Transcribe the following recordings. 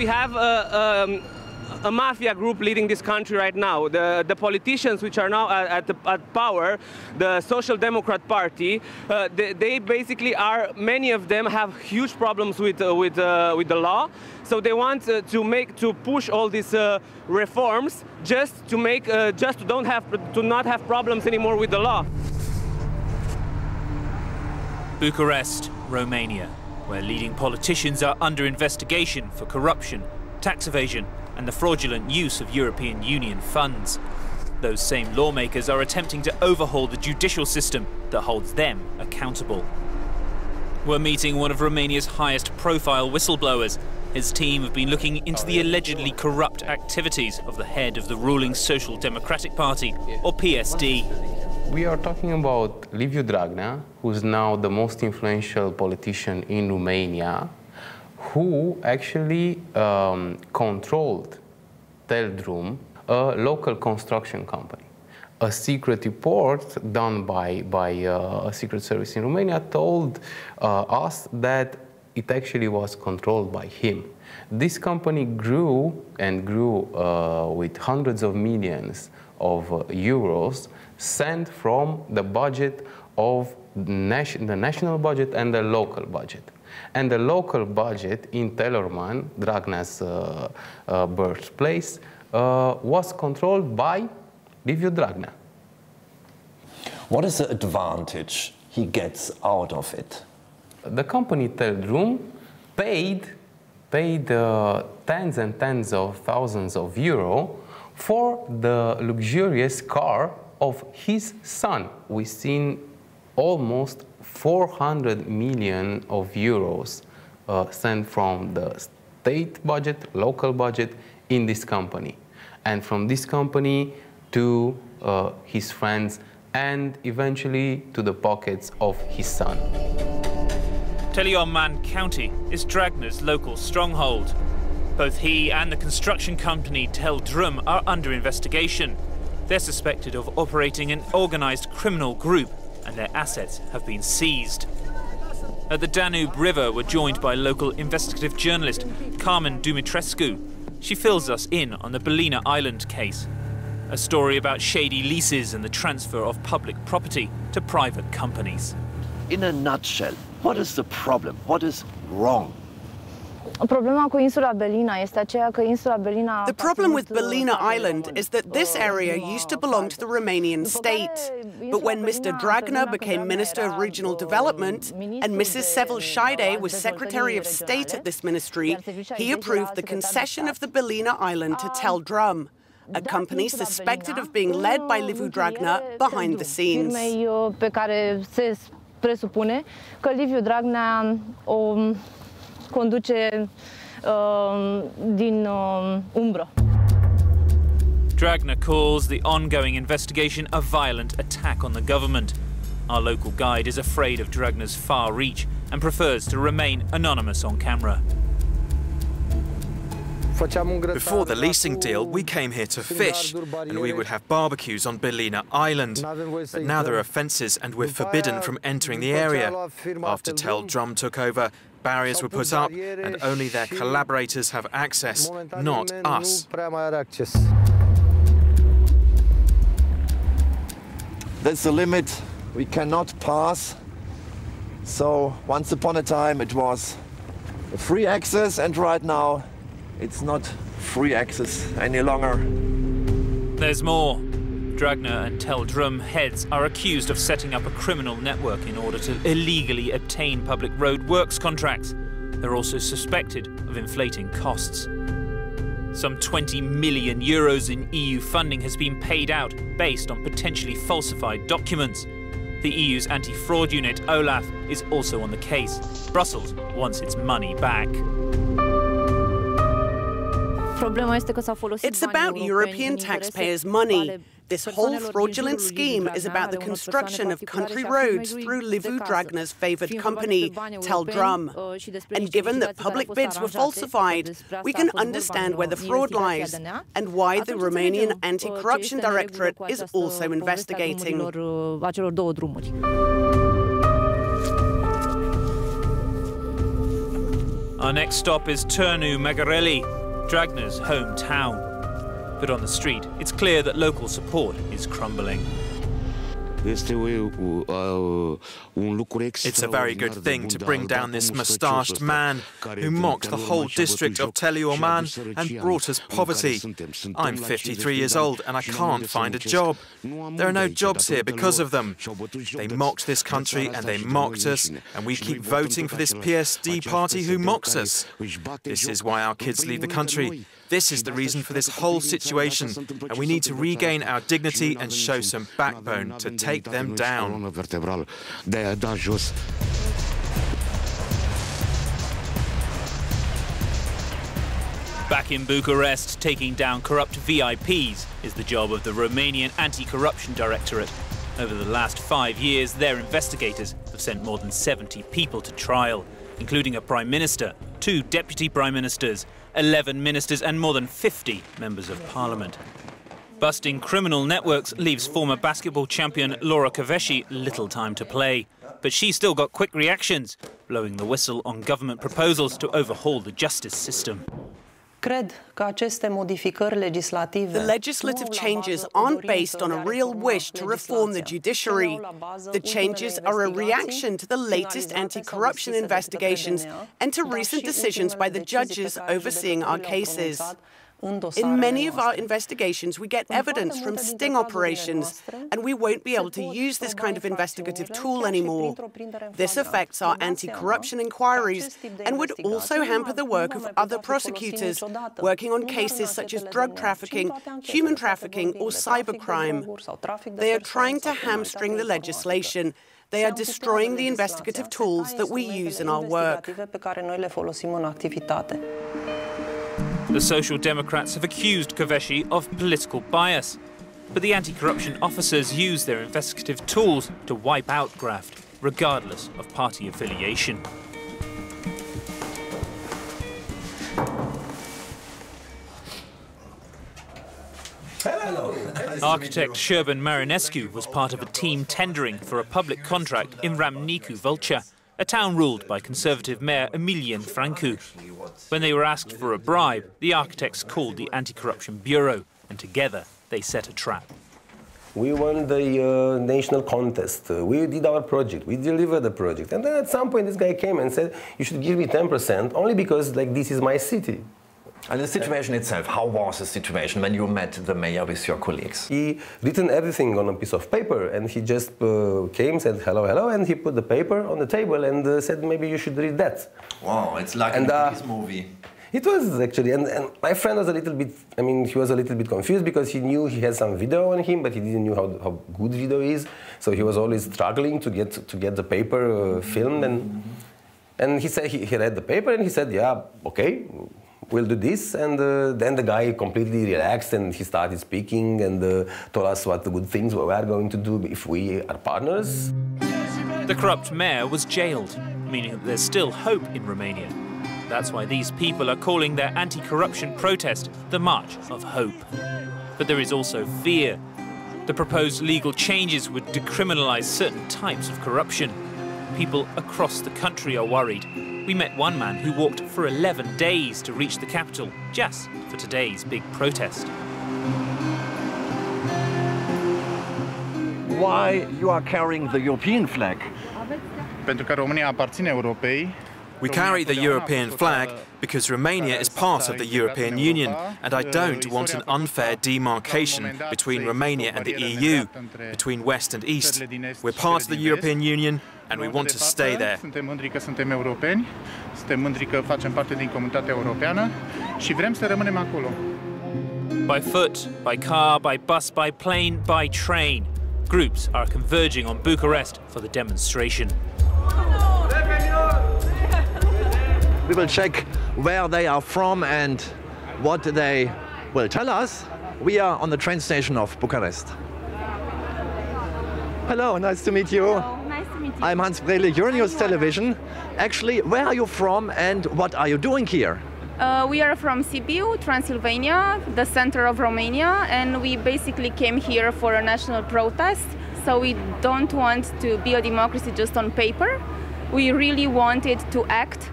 we have a mafia group leading this country right now. The politicians which are now at power, the Social Democrat Party, they basically are, many of them have huge problems with the law. So they want to push all these reforms just to not have problems anymore with the law. Bucharest, Romania, where leading politicians are under investigation for corruption, tax evasion and the fraudulent use of European Union funds. Those same lawmakers are attempting to overhaul the judicial system that holds them accountable. We're meeting one of Romania's highest-profile whistleblowers. His team have been looking into the allegedly corrupt activities of the head of the ruling Social Democratic Party, or PSD. We are talking about Liviu Dragnea, who's now the most influential politician in Romania, who actually controlled Teldrum, a local construction company. A secret report done by a secret service in Romania told us that it actually was controlled by him. This company grew and grew with hundreds of millions of euros sent from the budget of the national budget and the local budget. And the local budget in Teleorman, Dragnea's birthplace, was controlled by Liviu Dragnea. What is the advantage he gets out of it? The company Teldrum paid tens and tens of thousands of euros for the luxurious car of his son. We've seen almost 400 million of euros sent from the state budget, local budget, in this company. And from this company to his friends and eventually to the pockets of his son. Teleorman County is Dragnea's local stronghold. Both he and the construction company Teldrum are under investigation. They're suspected of operating an organised criminal group, and their assets have been seized. At the Danube River, we're joined by local investigative journalist Carmen Dumitrescu. She fills us in on the Bălina Island case, a story about shady leases and the transfer of public property to private companies. In a nutshell, what is the problem? What is wrong? The problem with Bălina Island is that this area used to belong to the Romanian state. But when Mr. Dragnea became Minister of Regional Development and Mrs. Sevel-Scheide was Secretary of State at this ministry, he approved the concession of the Bălina Island to Teldrum, a company suspected of being led by Liviu Dragnea behind the scenes. Presupune că Liviu Dragnea o conduce din umbră. Dragnea calls the ongoing investigation a violent attack on the government. Our local guide is afraid of Dragnea's far reach and prefers to remain anonymous on camera. Before the leasing deal, we came here to fish, and we would have barbecues on Bălina Island. But now there are fences, and we're forbidden from entering the area. After Teldrum took over, barriers were put up, and only their collaborators have access, not us. That's the limit we cannot pass. So once upon a time it was a free access, and right now it's not free access any longer. There's more. Dragnea and Teldrum heads are accused of setting up a criminal network in order to illegally obtain public road works contracts. They're also suspected of inflating costs. Some 20 million euros in EU funding has been paid out based on potentially falsified documents. The EU's anti-fraud unit, OLAF, is also on the case. Brussels wants its money back. It's about European taxpayers' money. This whole fraudulent scheme is about the construction of country roads through Liviu Dragnea's favoured company, Teldrum. And given that public bids were falsified, we can understand where the fraud lies and why the Romanian Anti-Corruption Directorate is also investigating. Our next stop is Târnu Măgureli, Dragnea's hometown. But on the street, it's clear that local support is crumbling. It's a very good thing to bring down this moustached man who mocked the whole district of Târnu and brought us poverty. I'm 53 years old and I can't find a job. There are no jobs here because of them. They mocked this country and they mocked us, and we keep voting for this PSD party who mocks us. This is why our kids leave the country. This is the reason for this whole situation, and we need to regain our dignity and show some backbone to take them down. Back in Bucharest, taking down corrupt VIPs is the job of the Romanian Anti-Corruption Directorate. Over the last 5 years, their investigators have sent more than 70 people to trial, including a Prime Minister, 2 Deputy Prime Ministers, 11 ministers and more than 50 members of parliament. Busting criminal networks leaves former basketball champion Laura Kövesi little time to play. But she's still got quick reactions, blowing the whistle on government proposals to overhaul the justice system. The legislative changes aren't based on a real wish to reform the judiciary. The changes are a reaction to the latest anti-corruption investigations and to recent decisions by the judges overseeing our cases. In many of our investigations, we get evidence from sting operations, and we won't be able to use this kind of investigative tool anymore. This affects our anti-corruption inquiries and would also hamper the work of other prosecutors working on cases such as drug trafficking, human trafficking, or cybercrime. They are trying to hamstring the legislation. They are destroying the investigative tools that we use in our work. The Social Democrats have accused Kövesi of political bias, but the anti-corruption officers use their investigative tools to wipe out graft, regardless of party affiliation. Hello. Architect Șerban Marinescu was part of a team tendering for a public contract in Râmnicu Vâlcea, a town ruled by Conservative Mayor Emilian Francu. When they were asked for a bribe, the architects called the Anti-Corruption Bureau, and together they set a trap. We won the national contest. We did our project. We delivered the project. And then at some point this guy came and said, you should give me 10% only because this is my city. And the situation itself, how was the situation when you met the mayor with your colleagues? He written everything on a piece of paper, and he just came, said hello, hello, and he put the paper on the table and said maybe you should read that. Wow, it's like a police movie. It was actually, and my friend was a little bit, he was a little bit confused because he knew he had some video on him, but he didn't know how good video is. So he was always struggling to get the paper filmed, and he said he read the paper and he said, yeah, okay. We'll do this, and then the guy completely relaxed and he started speaking and told us what the good things we are going to do if we are partners. The corrupt mayor was jailed, meaning that there's still hope in Romania. That's why these people are calling their anti-corruption protest the March of Hope. But there is also fear. The proposed legal changes would decriminalise certain types of corruption. People across the country are worried. We met one man who walked for 11 days to reach the capital just for today's big protest. Why you are carrying the European flag? Pentru că România aparține Europei. We carry the European flag because Romania is part of the European Union, and I don't want an unfair demarcation between Romania and the EU, between West and East. We're part of the European Union, and we want to stay there. Suntem mândri că suntem europeni, suntem mândri că facem parte din comunitatea europeană și vrem să rămânem acolo. By foot, by car, by bus, by plane, by train, groups are converging on Bucharest for the demonstration. We will check where they are from and what they will tell us. We are on the train station of Bucharest. Hello, nice to meet you. Hello, nice to meet you. I'm Hans Brele, Euronews Television. Actually, where are you from and what are you doing here? We are from Sibiu, Transylvania, the center of Romania, and we basically came here for a national protest. So we don't want to be a democracy just on paper. We really wanted to act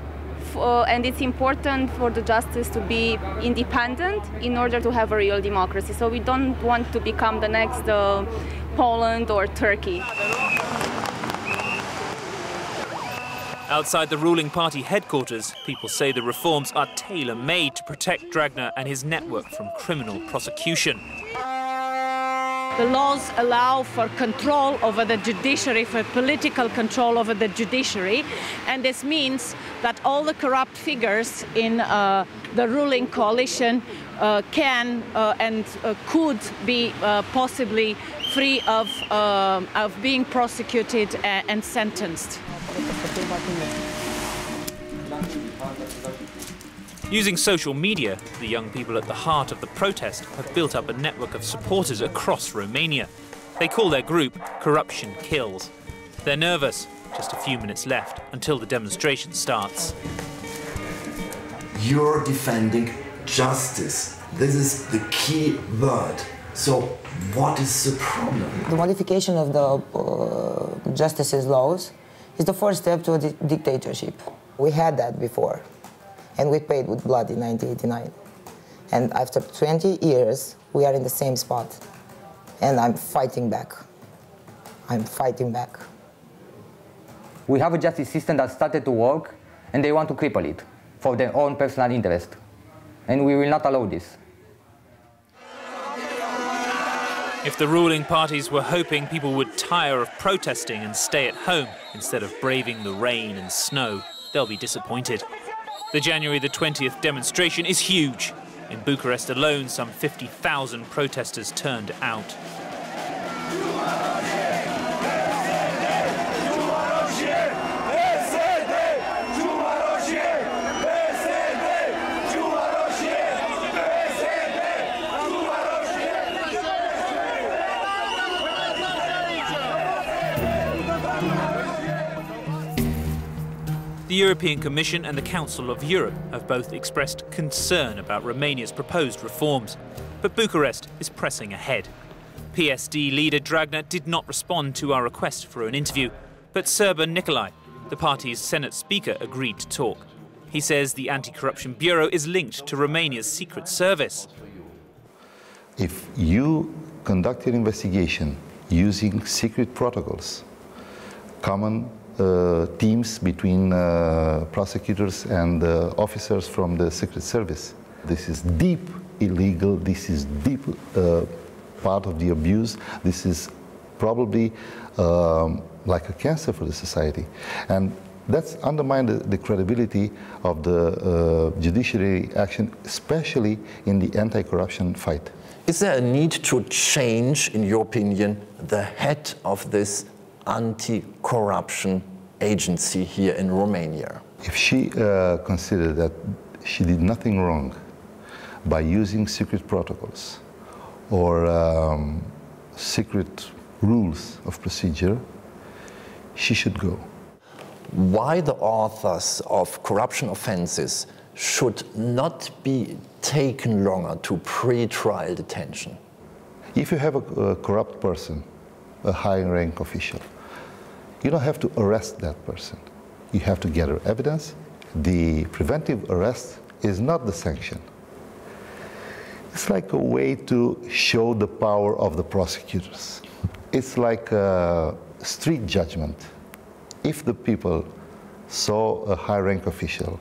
and it's important for the justice to be independent in order to have a real democracy. So we don't want to become the next Poland or Turkey. Outside the ruling party headquarters, people say the reforms are tailor-made to protect Dragnea and his network from criminal prosecution. The laws allow for control over the judiciary, for political control over the judiciary, and this means that all the corrupt figures in the ruling coalition can and could be possibly free of being prosecuted and sentenced. Using social media, the young people at the heart of the protest have built up a network of supporters across Romania. They call their group Corruption Kills. They're nervous, just a few minutes left until the demonstration starts. You're defending justice. This is the key word. So what is the problem? The modification of the justice's laws is the first step to a dictatorship. We had that before, and we paid with blood in 1989. And after 20 years, we are in the same spot. And I'm fighting back. I'm fighting back. We have a justice system that started to work, and they want to cripple it for their own personal interest. And we will not allow this. If the ruling parties were hoping people would tire of protesting and stay at home instead of braving the rain and snow, they'll be disappointed. The January the 20th demonstration is huge. In Bucharest alone, some 50,000 protesters turned out. The European Commission and the Council of Europe have both expressed concern about Romania's proposed reforms, but Bucharest is pressing ahead. PSD leader Dragnea did not respond to our request for an interview, but Serban Nicolae, the party's Senate Speaker, agreed to talk. He says the Anti-Corruption Bureau is linked to Romania's secret service. If you conduct your investigation using secret protocols, common teams between prosecutors and officers from the Secret Service. This is deep illegal, this is deep part of the abuse, this is probably like a cancer for the society. And that's undermined the credibility of the judiciary action, especially in the anti-corruption fight. Is there a need to change, in your opinion, the head of this anti-corruption agency here in Romania? If she considered that she did nothing wrong by using secret protocols or secret rules of procedure, she should go. Why the authors of corruption offenses should not be taken longer to pre-trial detention? If you have a corrupt person, a high-rank official, you don't have to arrest that person. You have to gather evidence. The preventive arrest is not the sanction. It's like a way to show the power of the prosecutors. It's like a street judgment. If the people saw a high-rank official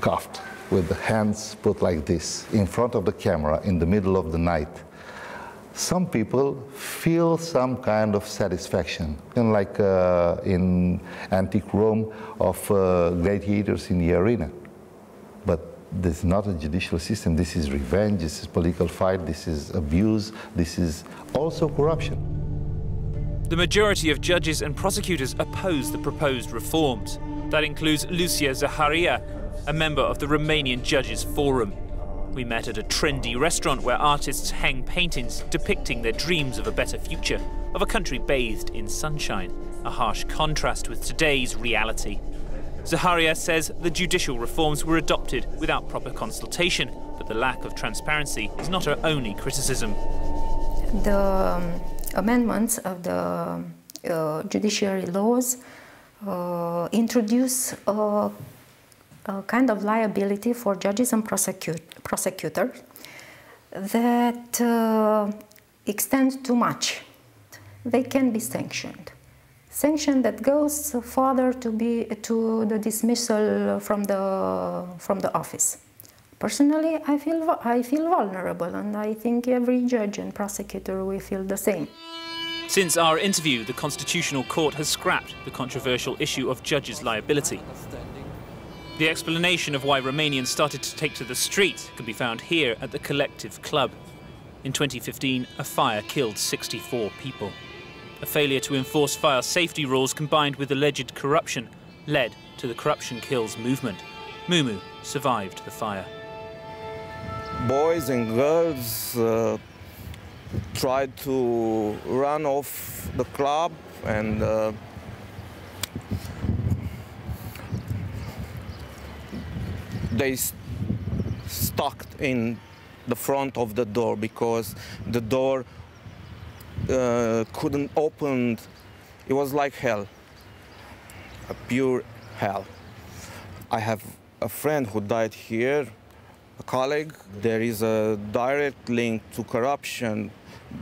cuffed with the hands put like this in front of the camera in the middle of the night, some people feel some kind of satisfaction, and like in antique Rome of gladiators in the arena. But this is not a judicial system. This is revenge, this is political fight, this is abuse, this is also corruption. The majority of judges and prosecutors oppose the proposed reforms. That includes Lucia Zaharia, a member of the Romanian Judges Forum. We met at a trendy restaurant where artists hang paintings depicting their dreams of a better future, of a country bathed in sunshine, a harsh contrast with today's reality. Zaharia says the judicial reforms were adopted without proper consultation, but the lack of transparency is not her only criticism. The amendments of the judiciary laws introduce a kind of liability for judges and prosecutors that extend too much. They can be sanctioned. Sanction that goes further to the dismissal from the office. Personally, I feel vulnerable, and I think every judge and prosecutor will feel the same. Since our interview, the Constitutional Court has scrapped the controversial issue of judges' liability. The explanation of why Romanians started to take to the streets can be found here at the Colectiv club. In 2015, a fire killed 64 people. A failure to enforce fire safety rules combined with alleged corruption led to the Corruption Kills movement. Mumu survived the fire. Boys and girls tried to run off the club, and they stuck in the front of the door because the door couldn't open. It was like hell, a pure hell. I have a friend who died here, a colleague. There is a direct link to corruption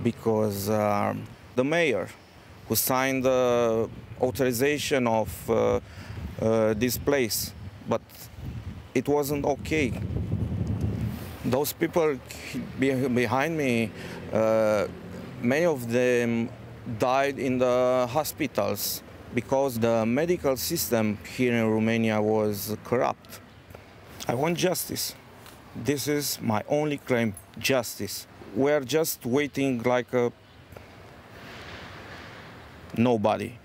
because the mayor who signed the authorization of this place, but it wasn't okay. Those people behind me, many of them died in the hospitals because the medical system here in Romania was corrupt. I want justice. This is my only claim, justice. We're just waiting like a nobody.